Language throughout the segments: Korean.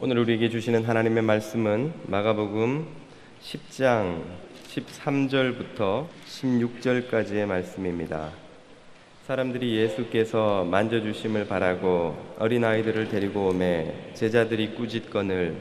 오늘 우리에게 주시는 하나님의 말씀은 마가복음 10장 13절부터 16절까지의 말씀입니다. 사람들이 예수께서 만져주심을 바라고 어린아이들을 데리고 오매 제자들이 꾸짖거늘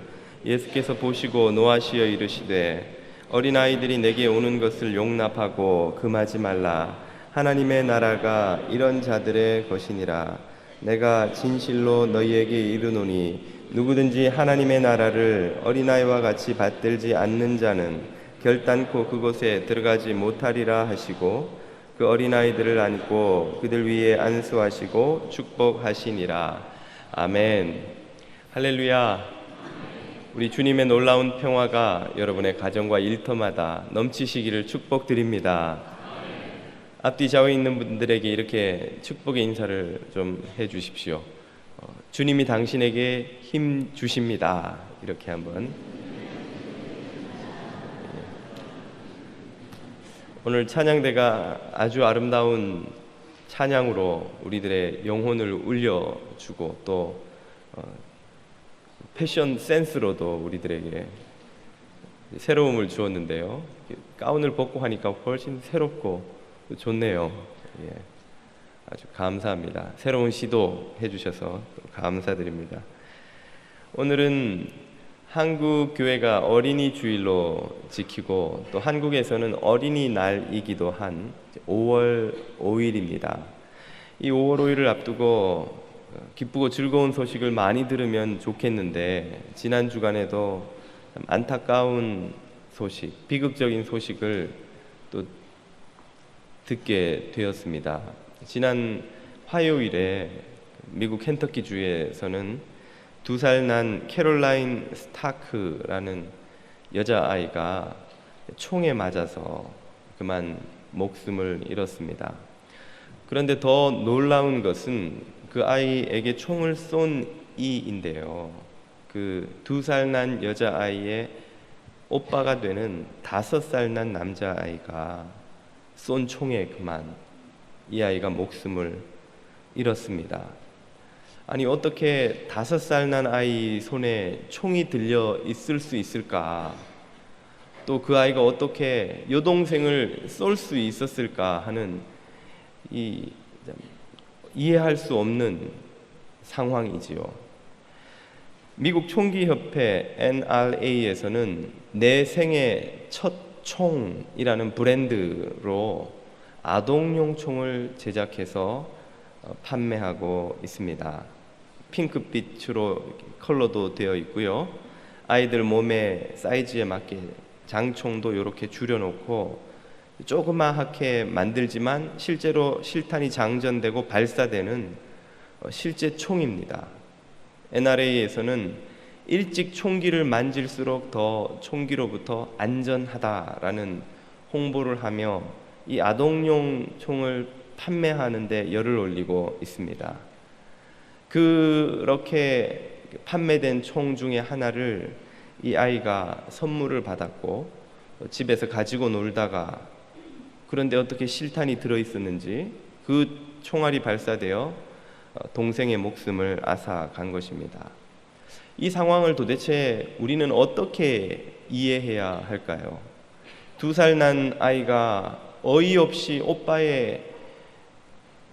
예수께서 보시고 노하시어 이르시되 어린아이들이 내게 오는 것을 용납하고 금하지 말라. 하나님의 나라가 이런 자들의 것이니라. 내가 진실로 너희에게 이르노니 누구든지 하나님의 나라를 어린아이와 같이 받들지 않는 자는 결단코 그곳에 들어가지 못하리라 하시고 그 어린아이들을 안고 그들 위에 안수하시고 축복하시니라. 아멘. 할렐루야. 우리 주님의 놀라운 평화가 여러분의 가정과 일터마다 넘치시기를 축복드립니다. 앞뒤 좌우에 있는 분들에게 이렇게 축복의 인사를 좀 해주십시오. 주님이 당신에게 힘 주십니다. 이렇게 한번. 오늘 찬양대가 아주 아름다운 찬양으로 우리들의 영혼을 울려주고 또 패션 센스로도 우리들에게 새로움을 주었는데요. 가운을 벗고 하니까 훨씬 새롭고 좋네요. 예. 아주 감사합니다. 새로운 시도 해주셔서 감사드립니다. 오늘은 한국 교회가 어린이 주일로 지키고 또 한국에서는 어린이날이기도 한 5월 5일입니다. 이 5월 5일을 앞두고 기쁘고 즐거운 소식을 많이 들으면 좋겠는데 지난 주간에도 참 안타까운 소식, 비극적인 소식을 또 듣게 되었습니다. 지난 화요일에 미국 켄터키 주에서는 2살 난 캐롤라인 스타크라는 여자아이가 총에 맞아서 그만 목숨을 잃었습니다. 그런데 더 놀라운 것은 그 아이에게 총을 쏜 이인데요. 그 2살 난 여자아이의 오빠가 되는 5살 난 남자아이가 쏜 총에 그만 이 아이가 목숨을 잃었습니다. 아니 어떻게 5살 난 아이 손에 총이 들려 있을 수 있을까? 또 그 아이가 어떻게 여동생을 쏠 수 있었을까 하는 이해할 수 없는 상황이지요. 미국 총기협회 NRA에서는 내 생애 첫 총이라는 브랜드로 아동용 총을 제작해서 판매하고 있습니다. 핑크빛으로 컬러도 되어 있고요. 아이들 몸의 사이즈에 맞게 장총도 이렇게 줄여놓고 조그맣게 만들지만 실제로 실탄이 장전되고 발사되는 실제 총입니다. NRA에서는 일찍 총기를 만질수록 더 총기로부터 안전하다라는 홍보를 하며 이 아동용 총을 판매하는 데 열을 올리고 있습니다. 그렇게 판매된 총 중에 하나를 이 아이가 선물을 받았고 집에서 가지고 놀다가 그런데 어떻게 실탄이 들어있었는지 그 총알이 발사되어 동생의 목숨을 앗아간 것입니다. 이 상황을 도대체 우리는 어떻게 이해해야 할까요? 2살 난 아이가 어이없이 오빠의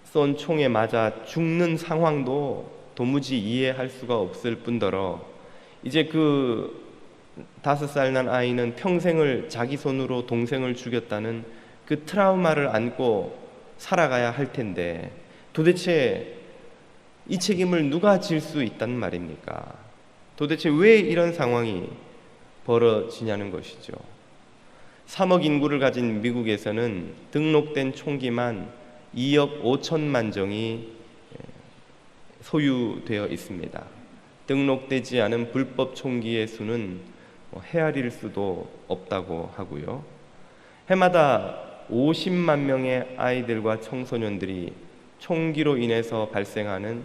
쏜 총에 맞아 죽는 상황도 도무지 이해할 수가 없을 뿐더러 이제 그 5살 난 아이는 평생을 자기 손으로 동생을 죽였다는 그 트라우마를 안고 살아가야 할 텐데 도대체 이 책임을 누가 질 수 있단 말입니까? 도대체 왜 이런 상황이 벌어지냐는 것이죠. 3억 인구를 가진 미국에서는 등록된 총기만 2억 5천만 정이 소유되어 있습니다. 등록되지 않은 불법 총기의 수는 헤아릴 수도 없다고 하고요. 해마다 50만 명의 아이들과 청소년들이 총기로 인해서 발생하는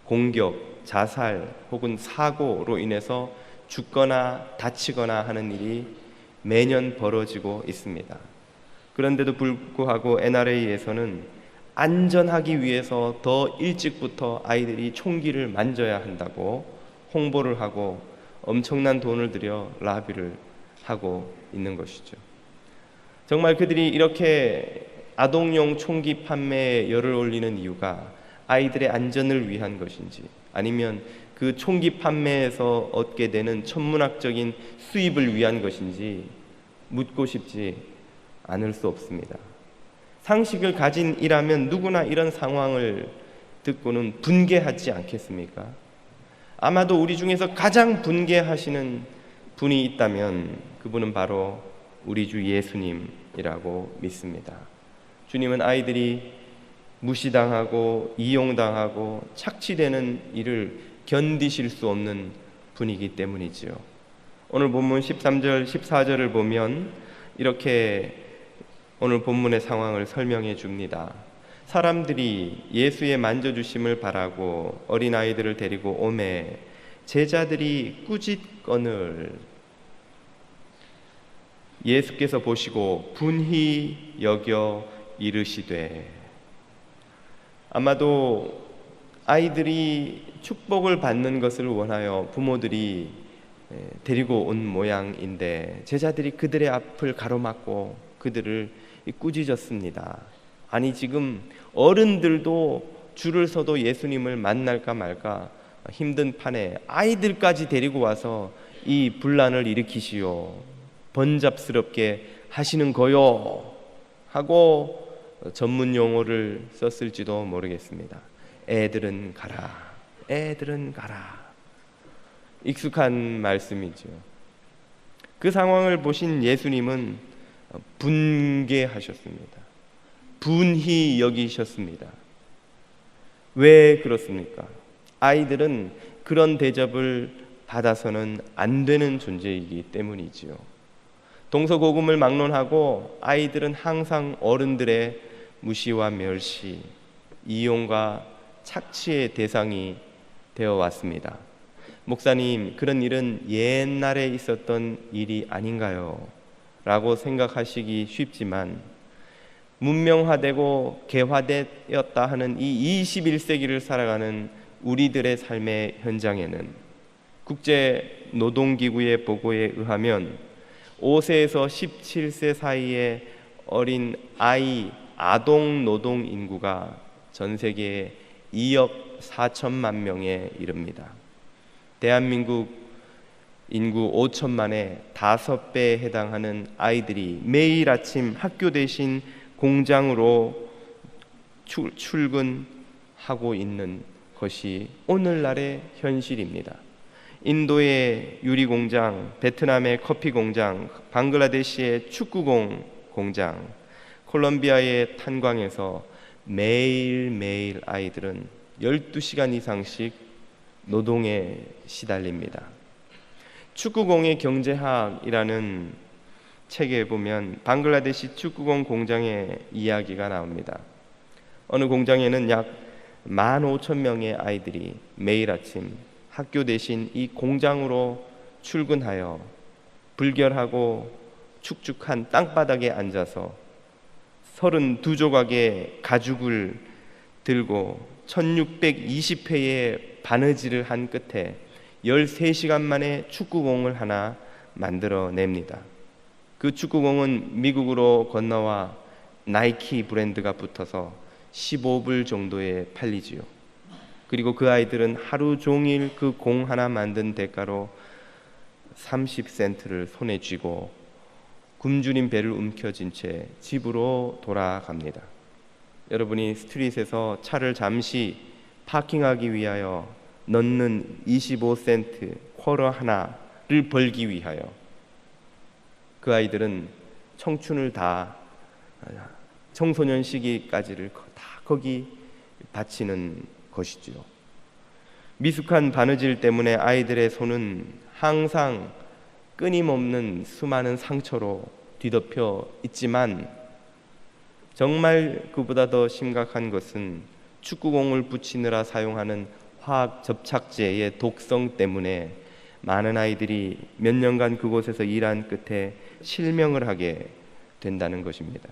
공격, 자살 혹은 사고로 인해서 죽거나 다치거나 하는 일이 매년 벌어지고 있습니다. 그런데도 불구하고 NRA에서는 안전하기 위해서 더 일찍부터 아이들이 총기를 만져야 한다고 홍보를 하고 엄청난 돈을 들여 라비를 하고 있는 것이죠. 정말 그들이 이렇게 아동용 총기 판매에 열을 올리는 이유가 아이들의 안전을 위한 것인지, 아니면 그 총기 판매에서 얻게 되는 천문학적인 수입을 위한 것인지 묻고 싶지 않을 수 없습니다. 상식을 가진 이라면 누구나 이런 상황을 듣고는 분개하지 않겠습니까? 아마도 우리 중에서 가장 분개하시는 분이 있다면 그분은 바로 우리 주 예수님이라고 믿습니다. 주님은 아이들이 무시당하고 이용당하고 착취되는 일을 견디실 수 없는 분이기 때문이지요. 오늘 본문 13절 14절을 보면 이렇게 오늘 본문의 상황을 설명해 줍니다. 사람들이 예수의 만져주심을 바라고 어린아이들을 데리고 오매 제자들이 꾸짖건을 예수께서 보시고 분히 여겨 이르시되. 아마도 아이들이 축복을 받는 것을 원하여 부모들이 데리고 온 모양인데 제자들이 그들의 앞을 가로막고 그들을 꾸짖었습니다. 아니, 지금 어른들도 줄을 서도 예수님을 만날까 말까 힘든 판에 아이들까지 데리고 와서 이 분란을 일으키시오, 번잡스럽게 하시는 거요 하고 전문 용어를 썼을지도 모르겠습니다. 애들은 가라, 애들은 가라. 익숙한 말씀이죠. 그 상황을 보신 예수님은 분개하셨습니다. 분히 여기셨습니다. 왜 그렇습니까? 아이들은 그런 대접을 받아서는 안 되는 존재이기 때문이지요. 동서고금을 막론하고 아이들은 항상 어른들의 무시와 멸시, 이용과 착취의 대상이 되어 왔습니다. 목사님, 그런 일은 옛날에 있었던 일이 아닌가요? 라고 생각하시기 쉽지만 문명화되고 개화되었다 하는 이 21세기를 살아가는 우리들의 삶의 현장에는 국제노동기구의 보고에 의하면 5세에서 17세 사이의 어린 아동 노동 인구가 전 세계에 2억 4천만 명에 이릅니다. 대한민국 인구 5천만의 5배에 해당하는 아이들이 매일 아침 학교 대신 공장으로 출근하고 있는 것이 오늘날의 현실입니다. 인도의 유리공장, 베트남의 커피공장, 방글라데시의 축구공 공장, 콜롬비아의 탄광에서 매일매일 아이들은 12시간 이상씩 노동에 시달립니다. 축구공의 경제학이라는 책에 보면 방글라데시 축구공 공장의 이야기가 나옵니다. 어느 공장에는 약 15,000명의 아이들이 매일 아침 학교 대신 이 공장으로 출근하여 불결하고 축축한 땅바닥에 앉아서 32조각의 가죽을 들고 1620회의 바느질을 한 끝에 13시간 만에 축구공을 하나 만들어냅니다. 그 축구공은 미국으로 건너와 나이키 브랜드가 붙어서 15불 정도에 팔리지요. 그리고 그 아이들은 하루 종일 그 공 하나 만든 대가로 30센트를 손에 쥐고 굶주린 배를 움켜쥔 채 집으로 돌아갑니다. 여러분이 스트릿에서 차를 잠시 파킹하기 위하여 넣는 25센트 쿼터 하나를 벌기 위하여 그 아이들은 청춘을 다, 청소년 시기까지를 다 거기 바치는 것이지요. 미숙한 바느질 때문에 아이들의 손은 항상 끊임없는 수많은 상처로 뒤덮여 있지만 정말 그보다 더 심각한 것은 축구공을 붙이느라 사용하는 화학 접착제의 독성 때문에 많은 아이들이 몇 년간 그곳에서 일한 끝에 실명을 하게 된다는 것입니다.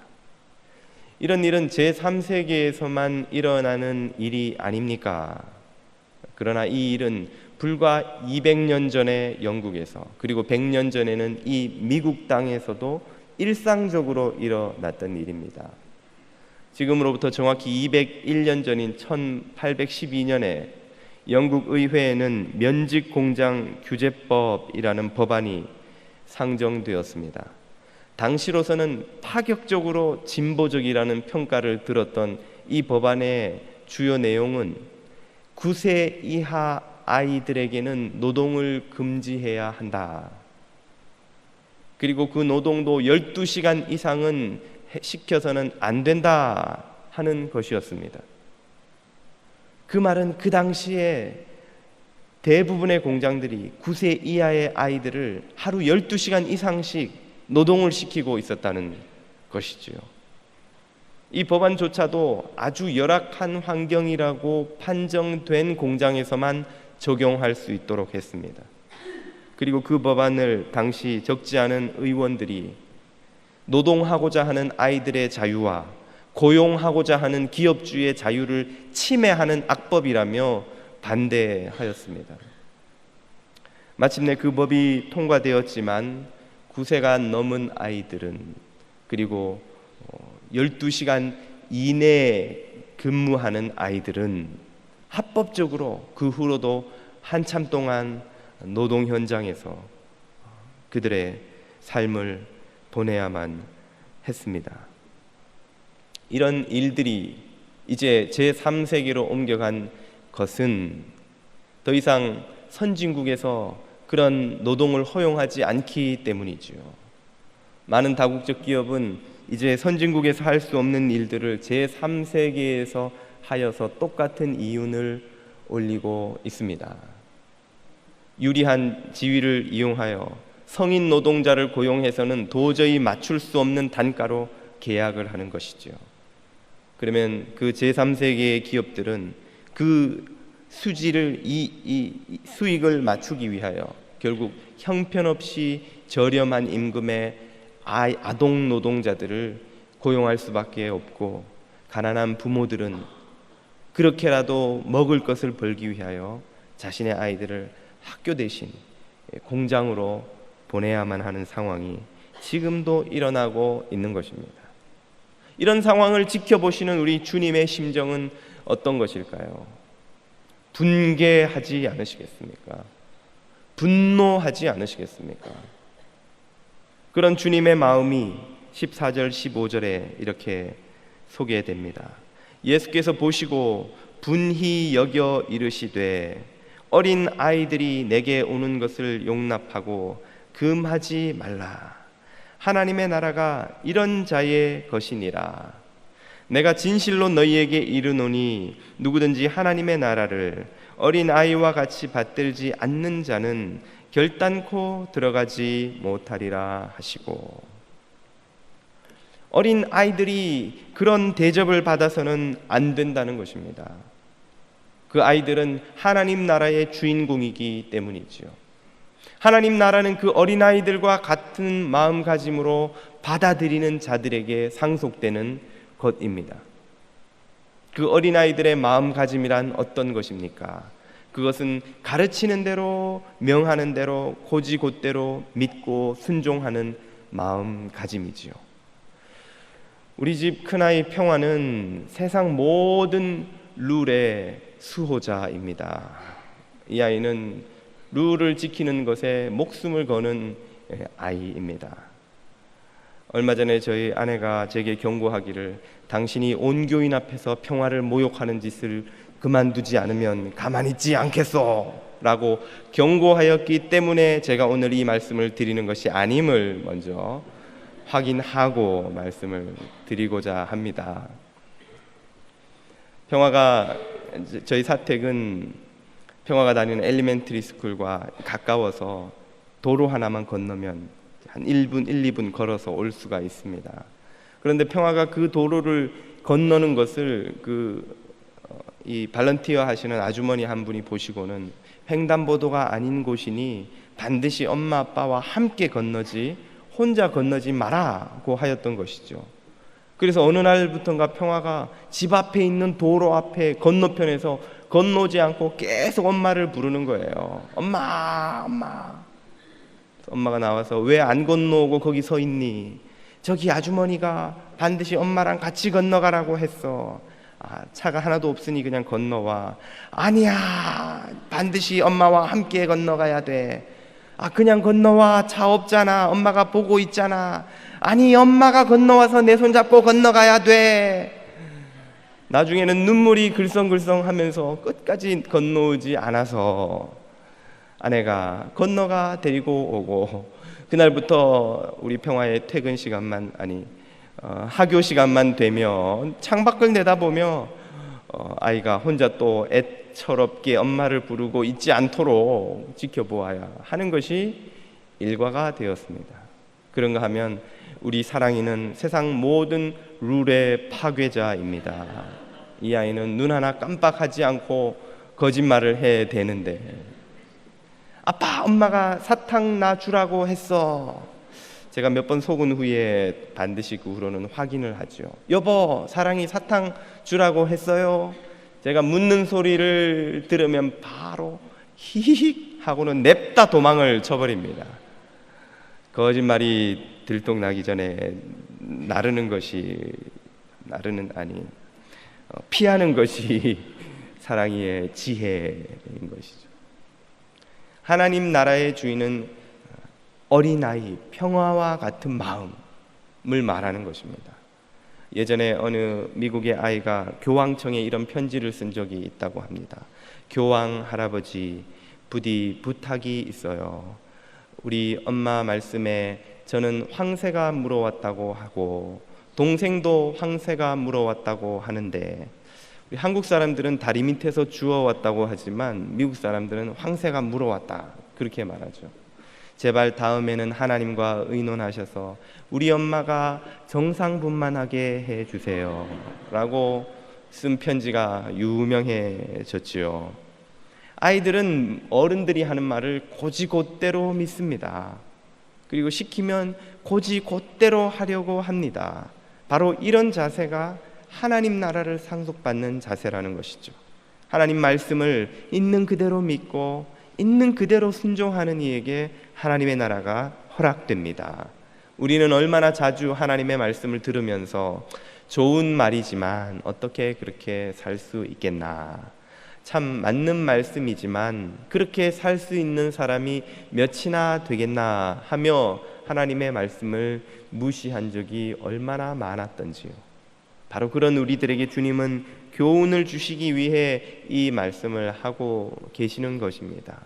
이런 일은 제3세계에서만 일어나는 일이 아닙니까? 그러나 이 일은 불과 200년 전에 영국에서, 그리고 100년 전에는 이 미국 땅에서도 일상적으로 일어났던 일입니다. 지금으로부터 정확히 201년 전인 1812년에 영국 의회에는 면직 공장 규제법이라는 법안이 상정되었습니다. 당시로서는 파격적으로 진보적이라는 평가를 들었던 이 법안의 주요 내용은 9세 이하 아이들에게는 노동을 금지해야 한다. 그리고 그 노동도 12시간 이상은 시켜서는 안 된다 하는 것이었습니다. 그 말은 그 당시에 대부분의 공장들이 9세 이하의 아이들을 하루 12시간 이상씩 노동을 시키고 있었다는 것이지요. 이 법안조차도 아주 열악한 환경이라고 판정된 공장에서만 적용할 수 있도록 했습니다. 그리고 그 법안을 당시 적지 않은 의원들이 노동하고자 하는 아이들의 자유와 고용하고자 하는 기업주의 자유를 침해하는 악법이라며 반대하였습니다. 마침내 그 법이 통과되었지만 9세가 넘은 아이들은, 그리고 12시간 이내에 근무하는 아이들은 합법적으로 그 후로도 한참 동안 노동 현장에서 그들의 삶을 보내야만 했습니다. 이런 일들이 이제 제3세계로 옮겨간 것은 더 이상 선진국에서 그런 노동을 허용하지 않기 때문이지요. 많은 다국적 기업은 이제 선진국에서 할 수 없는 일들을 제3세계에서 하여서 똑같은 이윤을 올리고 있습니다. 유리한 지위를 이용하여 성인 노동자를 고용해서는 도저히 맞출 수 없는 단가로 계약을 하는 것이죠. 그러면 그 제3세계의 기업들은 그 수지를 이 수익을 맞추기 위하여 결국 형편없이 저렴한 임금의 아동 노동자들을 고용할 수밖에 없고, 가난한 부모들은 그렇게라도 먹을 것을 벌기 위하여 자신의 아이들을 학교 대신 공장으로 보내야만 하는 상황이 지금도 일어나고 있는 것입니다. 이런 상황을 지켜보시는 우리 주님의 심정은 어떤 것일까요? 분개하지 않으시겠습니까? 분노하지 않으시겠습니까? 그런 주님의 마음이 14절 15절에 이렇게 소개됩니다. 예수께서 보시고 분히 여겨 이르시되 어린 아이들이 내게 오는 것을 용납하고 금하지 말라. 하나님의 나라가 이런 자의 것이니라. 내가 진실로 너희에게 이르노니 누구든지 하나님의 나라를 어린 아이와 같이 받들지 않는 자는 결단코 들어가지 못하리라 하시고, 어린 아이들이 그런 대접을 받아서는 안 된다는 것입니다. 그 아이들은 하나님 나라의 주인공이기 때문이지요. 하나님 나라는 그 어린아이들과 같은 마음가짐으로 받아들이는 자들에게 상속되는 것입니다. 그 어린아이들의 마음가짐이란 어떤 것입니까? 그것은 가르치는 대로, 명하는 대로, 고지곧대로 믿고 순종하는 마음가짐이지요. 우리 집 큰아이 평화는 세상 모든 룰의 수호자입니다. 이 아이는 룰을 지키는 것에 목숨을 거는 아이입니다. 얼마 전에 저희 아내가 제게 경고하기를, 당신이 온 교인 앞에서 평화를 모욕하는 짓을 그만두지 않으면 가만히 있지 않겠소 라고 경고하였기 때문에 제가 오늘 이 말씀을 드리는 것이 아님을 먼저 확인하고 말씀을 드리고자 합니다. 평화가, 저희 사택은 평화가 다니는 엘리멘터리 스쿨과 가까워서 도로 하나만 건너면 한 1분, 2분 걸어서 올 수가 있습니다. 그런데 평화가 그 도로를 건너는 것을 이 발런티어 하시는 아주머니 한 분이 보시고는 횡단보도가 아닌 곳이니 반드시 엄마 아빠와 함께 건너지 혼자 건너지 마라고 하였던 것이죠. 그래서 어느 날부턴가 평화가 집 앞에 있는 도로 앞에 건너편에서 건너지 않고 계속 엄마를 부르는 거예요. 엄마, 엄마. 엄마가 나와서 왜 안 건너오고 거기 서 있니? 저기 아주머니가 반드시 엄마랑 같이 건너가라고 했어. 차가 하나도 없으니 그냥 건너와. 아니야, 반드시 엄마와 함께 건너가야 돼. 그냥 건너와. 차 없잖아. 엄마가 보고 있잖아. 아니, 엄마가 건너와서 내 손 잡고 건너가야 돼. 나중에는 눈물이 글썽글썽 하면서 끝까지 건너오지 않아서 아내가 건너가 데리고 오고, 그날부터 우리 평화의 퇴근 시간만, 학교 시간만 되면 창밖을 내다보며 아이가 혼자 또 애처롭게 엄마를 부르고 있지 않도록 지켜보아야 하는 것이 일과가 되었습니다. 그런가 하면 우리 사랑이는 세상 모든 룰의 파괴자입니다. 이 아이는 눈 하나 깜빡하지 않고 거짓말을 해대는데, 아빠, 엄마가 사탕 나 주라고 했어. 제가 몇 번 속은 후에 반드시 그 후로는 확인을 하죠. 여보, 사랑이 사탕 주라고 했어요? 제가 묻는 소리를 들으면 바로 히히히 하고는 냅다 도망을 쳐버립니다. 거짓말이 들통나기 전에 피하는 것이 사랑의 지혜인 것이죠. 하나님 나라의 주인은 어린아이, 평화와 같은 마음을 말하는 것입니다. 예전에 어느 미국의 아이가 교황청에 이런 편지를 쓴 적이 있다고 합니다. 교황 할아버지, 부디 부탁이 있어요. 우리 엄마 말씀에 저는 황새가 물어왔다고 하고 동생도 황새가 물어왔다고 하는데, 우리 한국 사람들은 다리 밑에서 주워왔다고 하지만 미국 사람들은 황새가 물어왔다 그렇게 말하죠. 제발 다음에는 하나님과 의논하셔서 우리 엄마가 정상분만하게 해주세요 라고 쓴 편지가 유명해졌지요. 아이들은 어른들이 하는 말을 곧이곧대로 믿습니다. 그리고 시키면 곧이곧대로 하려고 합니다. 바로 이런 자세가 하나님 나라를 상속받는 자세라는 것이죠. 하나님 말씀을 있는 그대로 믿고 있는 그대로 순종하는 이에게 하나님의 나라가 허락됩니다. 우리는 얼마나 자주 하나님의 말씀을 들으면서 좋은 말이지만 어떻게 그렇게 살 수 있겠나, 참 맞는 말씀이지만 그렇게 살 수 있는 사람이 몇이나 되겠나 하며 하나님의 말씀을 무시한 적이 얼마나 많았던지요. 바로 그런 우리들에게 주님은 교훈을 주시기 위해 이 말씀을 하고 계시는 것입니다.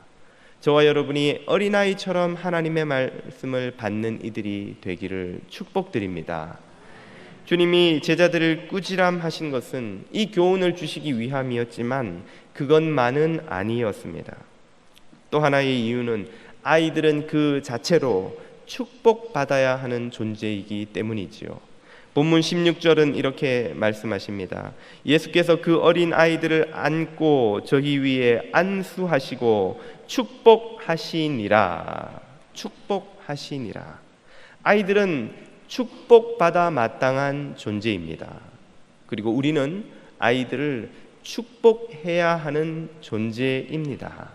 저와 여러분이 어린아이처럼 하나님의 말씀을 받는 이들이 되기를 축복드립니다. 주님이 제자들을 꾸지람하신 것은 이 교훈을 주시기 위함이었지만 그것만은 아니었습니다. 또 하나의 이유는 아이들은 그 자체로 축복받아야 하는 존재이기 때문이지요. 본문 16절은 이렇게 말씀하십니다. 예수께서 그 어린 아이들을 안고 저희 위에 안수하시고 축복하시니라. 축복하시니라. 아이들은 축복받아 마땅한 존재입니다. 그리고 우리는 아이들을 축복해야 하는 존재입니다.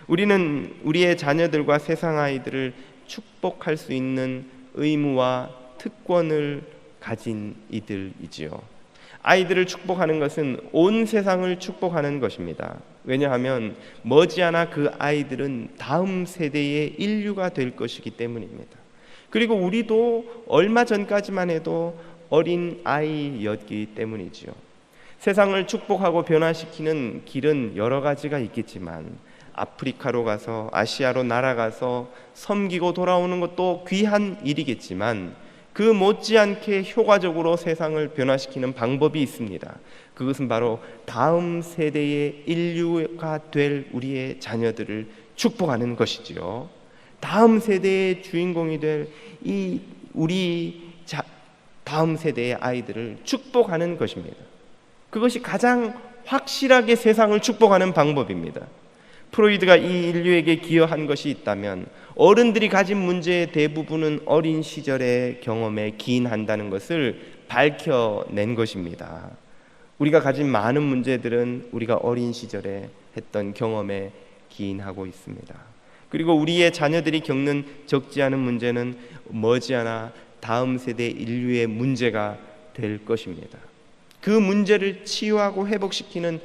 우리는 우리의 자녀들과 세상 아이들을 축복할 수 있는 의무와 특권을 가진 이들이지요. 아이들을 축복하는 것은 온 세상을 축복하는 것입니다. 왜냐하면 머지않아 그 아이들은 다음 세대의 인류가 될 것이기 때문입니다. 그리고 우리도 얼마 전까지만 해도 어린 아이였기 때문이지요. 세상을 축복하고 변화시키는 길은 여러 가지가 있겠지만 아프리카로 가서 아시아로 날아가서 섬기고 돌아오는 것도 귀한 일이겠지만 그 못지않게 효과적으로 세상을 변화시키는 방법이 있습니다. 그것은 바로 다음 세대의 인류가 될 우리의 자녀들을 축복하는 것이지요. 다음 세대의 주인공이 될 다음 세대의 아이들을 축복하는 것입니다. 그것이 가장 확실하게 세상을 축복하는 방법입니다. 프로이드가 이 인류에게 기여한 것이 있다면 어른들이 가진 문제의 대부분은 어린 시절의 경험에 기인한다는 것을 밝혀낸 것입니다. 우리가 가진 많은 문제들은 우리가 어린 시절에 했던 경험에 기인하고 있습니다. 그리고 우리의 자녀들이 겪는 적지 않은 문제는 머지않아 다음 세대 인류의 문제가 될 것입니다. 그 문제를 치유하고 회복시키는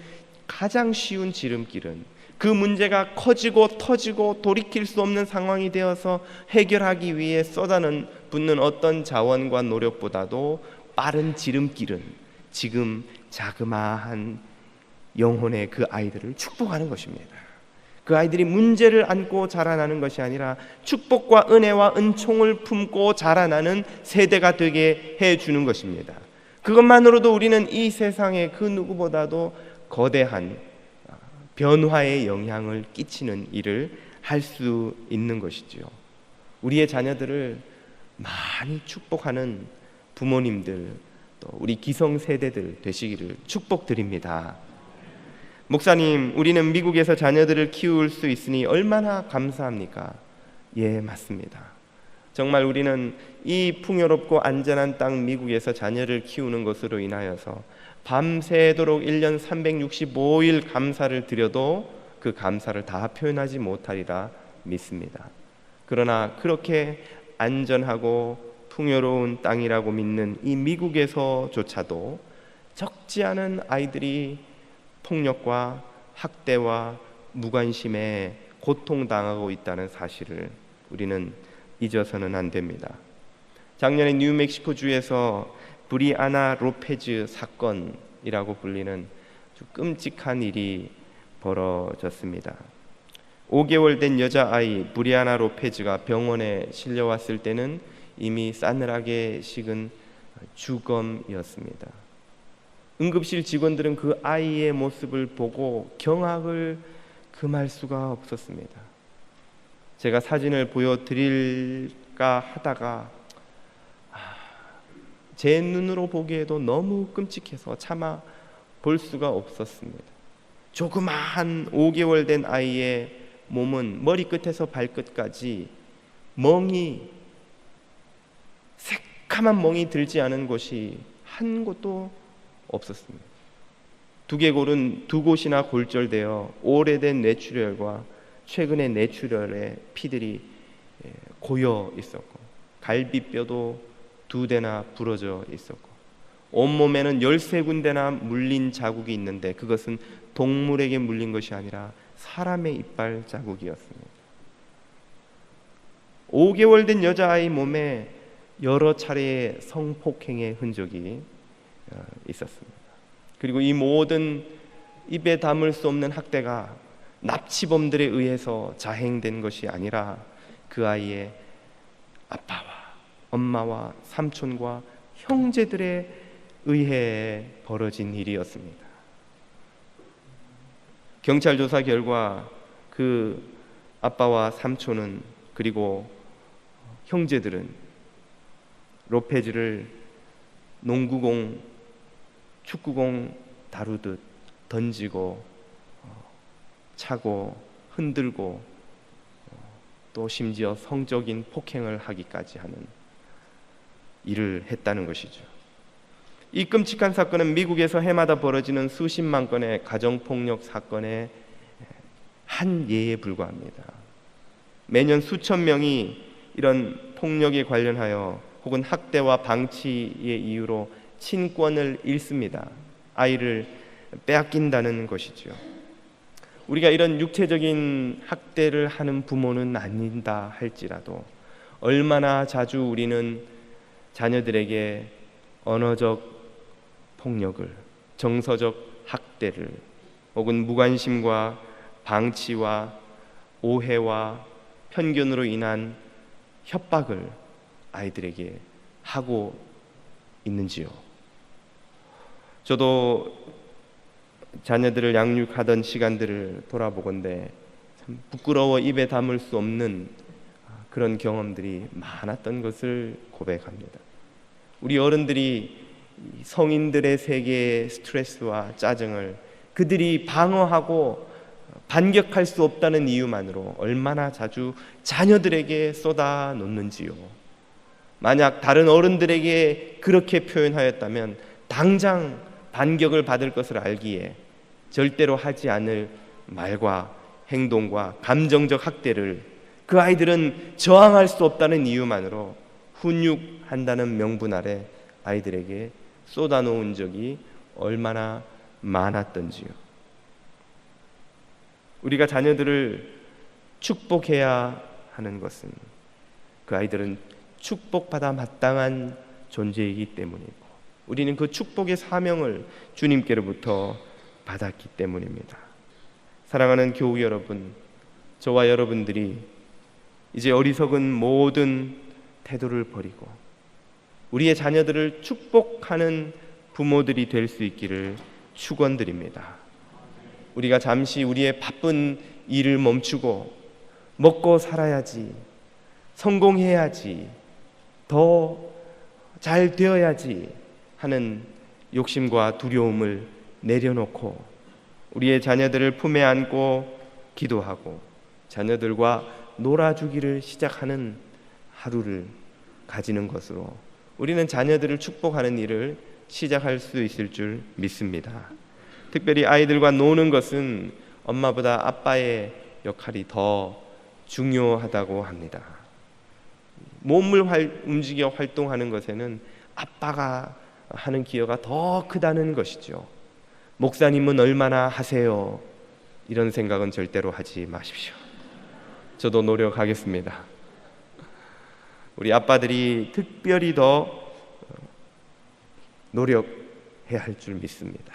가장 쉬운 지름길은 그 문제가 커지고 터지고 돌이킬 수 없는 상황이 되어서 해결하기 위해 쏟아붓는 어떤 자원과 노력보다도 빠른 지름길은 지금 자그마한 영혼의 그 아이들을 축복하는 것입니다. 그 아이들이 문제를 안고 자라나는 것이 아니라 축복과 은혜와 은총을 품고 자라나는 세대가 되게 해주는 것입니다. 그것만으로도 우리는 이 세상의 그 누구보다도 거대한 변화의 영향을 끼치는 일을 할 수 있는 것이지요. 우리의 자녀들을 많이 축복하는 부모님들, 또 우리 기성세대들 되시기를 축복드립니다. 목사님, 우리는 미국에서 자녀들을 키울 수 있으니 얼마나 감사합니까? 예, 맞습니다. 정말 우리는 이 풍요롭고 안전한 땅 미국에서 자녀를 키우는 것으로 인하여서 밤새도록 1년 365일 감사를 드려도 그 감사를 다 표현하지 못하리라 믿습니다. 그러나 그렇게 안전하고 풍요로운 땅이라고 믿는 이 미국에서조차도 적지 않은 아이들이 폭력과 학대와 무관심에 고통당하고 있다는 사실을 우리는 잊어서는 안 됩니다. 작년에 뉴멕시코주에서 브리아나 로페즈 사건이라고 불리는 아주 끔찍한 일이 벌어졌습니다. 5개월 된 여자아이 브리아나 로페즈가 병원에 실려왔을 때는 이미 싸늘하게 식은 주검이었습니다. 응급실 직원들은 그 아이의 모습을 보고 경악을 금할 수가 없었습니다. 제가 사진을 보여드릴까 하다가 제 눈으로 보기에도 너무 끔찍해서 차마 볼 수가 없었습니다. 조그마한 5개월 된 아이의 몸은 머리끝에서 발끝까지 새카만 멍이 들지 않은 곳이 한 곳도 없었습니다. 두개골은 두 곳이나 골절되어 오래된 뇌출혈과 최근의 뇌출혈의 피들이 고여 있었고, 갈비뼈도 2대나 부러져 있었고, 온몸에는 13군데나 물린 자국이 있는데 그것은 동물에게 물린 것이 아니라 사람의 이빨 자국이었습니다. 5개월 된 여자아이 몸에 여러 차례의 성폭행의 흔적이 있었습니다. 그리고 이 모든 입에 담을 수 없는 학대가 납치범들에 의해서 자행된 것이 아니라 그 아이의 아빠와 엄마와 삼촌과 형제들에 의해 벌어진 일이었습니다. 경찰 조사 결과 그 아빠와 삼촌은 그리고 형제들은 로페즈를 농구공, 축구공 다루듯 던지고 차고 흔들고 또 심지어 성적인 폭행을 하기까지 하는 일을 했다는 것이죠. 이 끔찍한 사건은 미국에서 해마다 벌어지는 수십만 건의 가정폭력 사건의 한 예에 불과합니다. 매년 수천 명이 이런 폭력에 관련하여 혹은 학대와 방치의 이유로 친권을 잃습니다. 아이를 빼앗긴다는 것이죠. 우리가 이런 육체적인 학대를 하는 부모는 아닌다 할지라도 얼마나 자주 우리는 자녀들에게 언어적 폭력을, 정서적 학대를 혹은 무관심과 방치와 오해와 편견으로 인한 협박을 아이들에게 하고 있는지요. 저도 자녀들을 양육하던 시간들을 돌아보건대 참 부끄러워 입에 담을 수 없는 그런 경험들이 많았던 것을 고백합니다. 우리 어른들이 성인들의 세계의 스트레스와 짜증을 그들이 방어하고 반격할 수 없다는 이유만으로 얼마나 자주 자녀들에게 쏟아 놓는지요. 만약 다른 어른들에게 그렇게 표현하였다면 당장 반격을 받을 것을 알기에 절대로 하지 않을 말과 행동과 감정적 학대를 그 아이들은 저항할 수 없다는 이유만으로 훈육한다는 명분 아래 아이들에게 쏟아놓은 적이 얼마나 많았던지요. 우리가 자녀들을 축복해야 하는 것은 그 아이들은 축복받아 마땅한 존재이기 때문이고 우리는 그 축복의 사명을 주님께로부터 받았기 때문입니다. 사랑하는 교우 여러분, 저와 여러분들이 이제 어리석은 모든 태도를 버리고 우리의 자녀들을 축복하는 부모들이 될 수 있기를 축원드립니다. 우리가 잠시 우리의 바쁜 일을 멈추고 먹고 살아야지, 성공해야지, 더 잘 되어야지 하는 욕심과 두려움을 내려놓고 우리의 자녀들을 품에 안고 기도하고 자녀들과 놀아주기를 시작하는 하루를 가지는 것으로 우리는 자녀들을 축복하는 일을 시작할 수 있을 줄 믿습니다. 특별히 아이들과 노는 것은 엄마보다 아빠의 역할이 더 중요하다고 합니다. 몸을 움직여 활동하는 것에는 아빠가 하는 기여가 더 크다는 것이죠. 목사님은 얼마나 하세요? 이런 생각은 절대로 하지 마십시오. 저도 노력하겠습니다. 우리 아빠들이 특별히 더 노력해야 할 줄 믿습니다.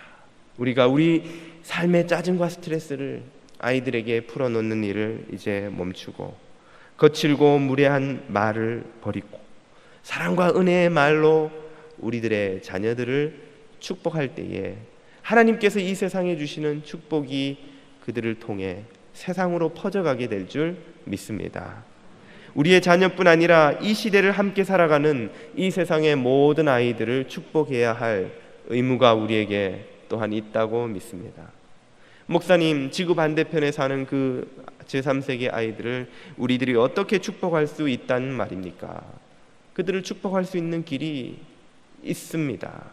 우리가 우리 삶의 짜증과 스트레스를 아이들에게 풀어놓는 일을 이제 멈추고 거칠고 무례한 말을 버리고 사랑과 은혜의 말로 우리들의 자녀들을 축복할 때에 하나님께서 이 세상에 주시는 축복이 그들을 통해 세상으로 퍼져가게 될 줄 믿습니다. 우리의 자녀뿐 아니라 이 시대를 함께 살아가는 이 세상의 모든 아이들을 축복해야 할 의무가 우리에게 또한 있다고 믿습니다. 목사님, 지구 반대편에 사는 그 제3세계 아이들을 우리들이 어떻게 축복할 수 있단 말입니까? 그들을 축복할 수 있는 길이 있습니다.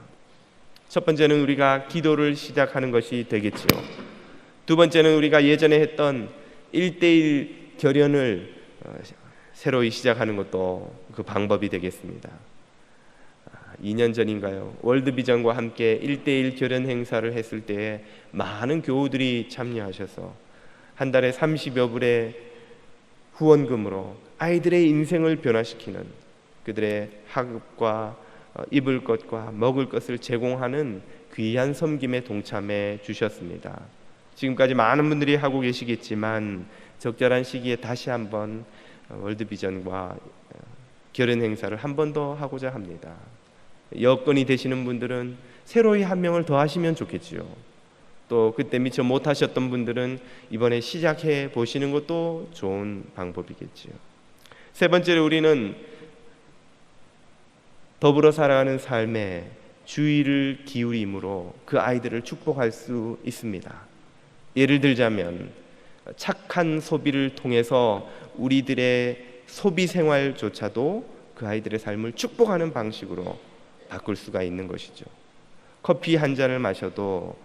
첫 번째는 우리가 기도를 시작하는 것이 되겠지요. 두 번째는 우리가 예전에 했던 1:1 결연을 새로이 시작하는 것도 그 방법이 되겠습니다. 2년 전인가요? 월드비전과 함께 1:1 결연 행사를 했을 때에 많은 교우들이 참여하셔서 한 달에 30여 불의 후원금으로 아이들의 인생을 변화시키는 그들의 학업과 입을 것과 먹을 것을 제공하는 귀한 섬김에 동참해 주셨습니다. 지금까지 많은 분들이 하고 계시겠지만 적절한 시기에 다시 한번 월드비전과 결연 행사를 한 번 더 하고자 합니다. 여건이 되시는 분들은 새로이 한 명을 더 하시면 좋겠지요. 또 그때 미처 못하셨던 분들은 이번에 시작해 보시는 것도 좋은 방법이겠지요. 세 번째로 우리는 더불어 살아가는 삶에 주의를 기울임으로 그 아이들을 축복할 수 있습니다. 예를 들자면 착한 소비를 통해서 우리들의 소비 생활조차도 그 아이들의 삶을 축복하는 방식으로 바꿀 수가 있는 것이죠. 커피 한 잔을 마셔도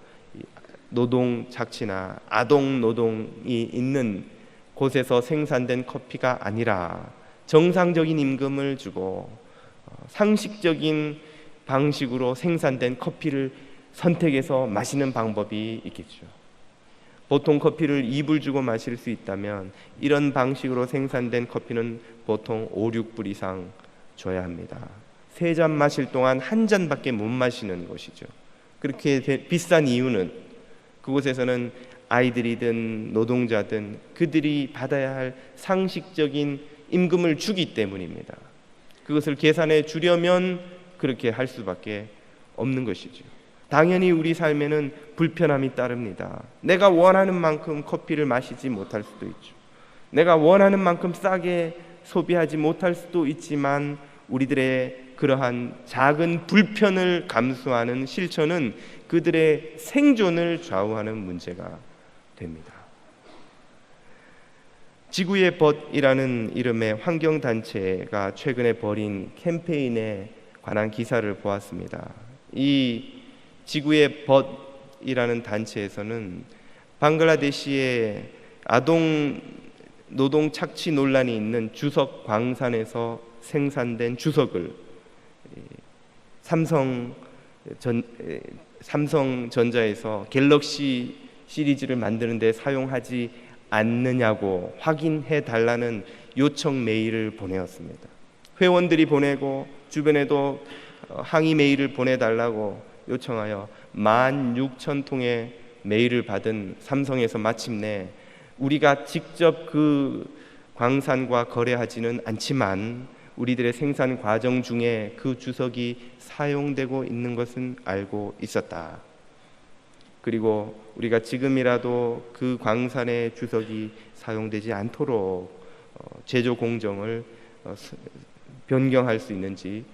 노동 착취나 아동 노동이 있는 곳에서 생산된 커피가 아니라 정상적인 임금을 주고 상식적인 방식으로 생산된 커피를 선택해서 마시는 방법이 있겠죠. 보통 커피를 2불 주고 마실 수 있다면 이런 방식으로 생산된 커피는 보통 5, 6불 이상 줘야 합니다. 3잔 마실 동안 1잔밖에 못 마시는 것이죠. 그렇게 비싼 이유는 그곳에서는 아이들이든 노동자든 그들이 받아야 할 상식적인 임금을 주기 때문입니다. 그것을 계산해 주려면 그렇게 할 수밖에 없는 것이죠. 당연히 우리 삶에는 불편함이 따릅니다. 내가 원하는 만큼 커피를 마시지 못할 수도 있죠. 내가 원하는 만큼 싸게 소비하지 못할 수도 있지만 우리들의 그러한 작은 불편을 감수하는 실천은 그들의 생존을 좌우하는 문제가 됩니다. 지구의 벗이라는 이름의 환경단체가 최근에 벌인 캠페인에 관한 기사를 보았습니다. 이 지구의 벗이라는 단체에서는 방글라데시의 아동 노동 착취 논란이 있는 주석 광산에서 생산된 주석을 삼성전자에서 갤럭시 시리즈를 만드는 데 사용하지 않느냐고 확인해 달라는 요청 메일을 보내었습니다. 회원들이 보내고 주변에도 항의 메일을 보내달라고 요청하여 16,000통의 메일을 받은 삼성에서 마침내 우리가 직접 그 광산과 거래하지는 않지만 우리들의 생산 과정 중에 그 주석이 사용되고 있는 것은 알고 있었다. 그리고 우리가 지금이라도 그 광산의 주석이 사용되지 않도록 제조 공정을 변경할 수 있는지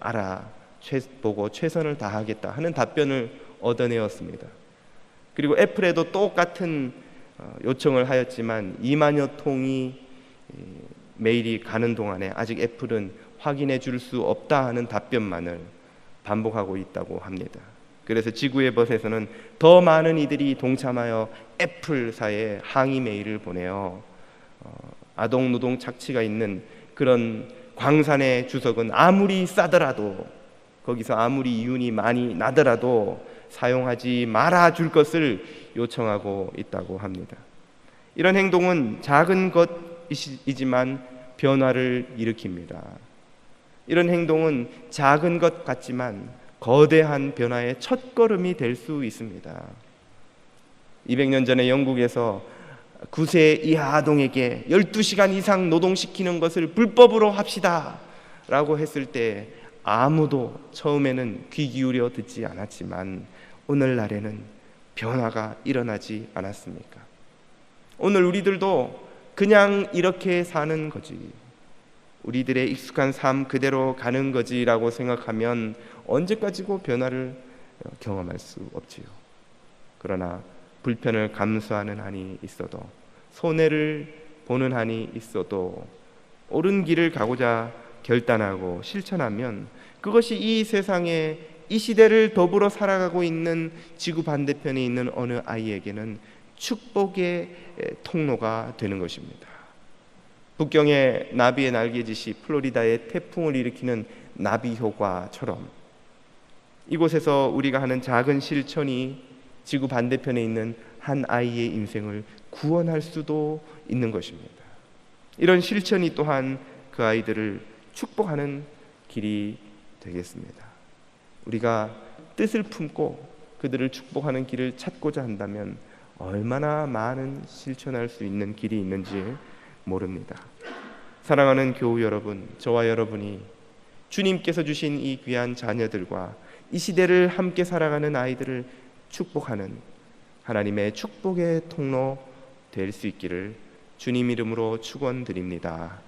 알아보고 최선을 다하겠다 하는 답변을 얻어내었습니다. 그리고 애플에도 똑같은 요청을 하였지만 2만여 통이 메일이 가는 동안에 아직 애플은 확인해 줄 수 없다 하는 답변만을 반복하고 있다고 합니다. 그래서 지구의 벗에서는 더 많은 이들이 동참하여 애플사에 항의 메일을 보내어 아동 노동 착취가 있는 그런 광산의 주석은 아무리 싸더라도, 거기서 아무리 이윤이 많이 나더라도 사용하지 말아 줄 것을 요청하고 있다고 합니다. 이런 행동은 작은 것이지만 변화를 일으킵니다. 이런 행동은 작은 것 같지만 거대한 변화의 첫걸음이 될 수 있습니다. 200년 전에 영국에서 9세 이하 아동에게 12시간 이상 노동시키는 것을 불법으로 합시다 라고 했을 때 아무도 처음에는 귀 기울여 듣지 않았지만 오늘날에는 변화가 일어나지 않았습니까? 오늘 우리들도 그냥 이렇게 사는 거지, 우리들의 익숙한 삶 그대로 가는 거지라고 생각하면 언제까지고 변화를 경험할 수 없지요. 그러나 불편을 감수하는 한이 있어도, 손해를 보는 한이 있어도 옳은 길을 가고자 결단하고 실천하면 그것이 이 세상에 이 시대를 더불어 살아가고 있는 지구 반대편에 있는 어느 아이에게는 축복의 통로가 되는 것입니다. 북경의 나비의 날개짓이 플로리다의 태풍을 일으키는 나비 효과처럼 이곳에서 우리가 하는 작은 실천이 지구 반대편에 있는 한 아이의 인생을 구원할 수도 있는 것입니다. 이런 실천이 또한 그 아이들을 축복하는 길이 되겠습니다. 우리가 뜻을 품고 그들을 축복하는 길을 찾고자 한다면 얼마나 많은 실천할 수 있는 길이 있는지 모릅니다. 사랑하는 교우 여러분, 저와 여러분이 주님께서 주신 이 귀한 자녀들과 이 시대를 함께 살아가는 아이들을 축복하는 하나님의 축복의 통로 될 수 있기를 주님 이름으로 축원드립니다.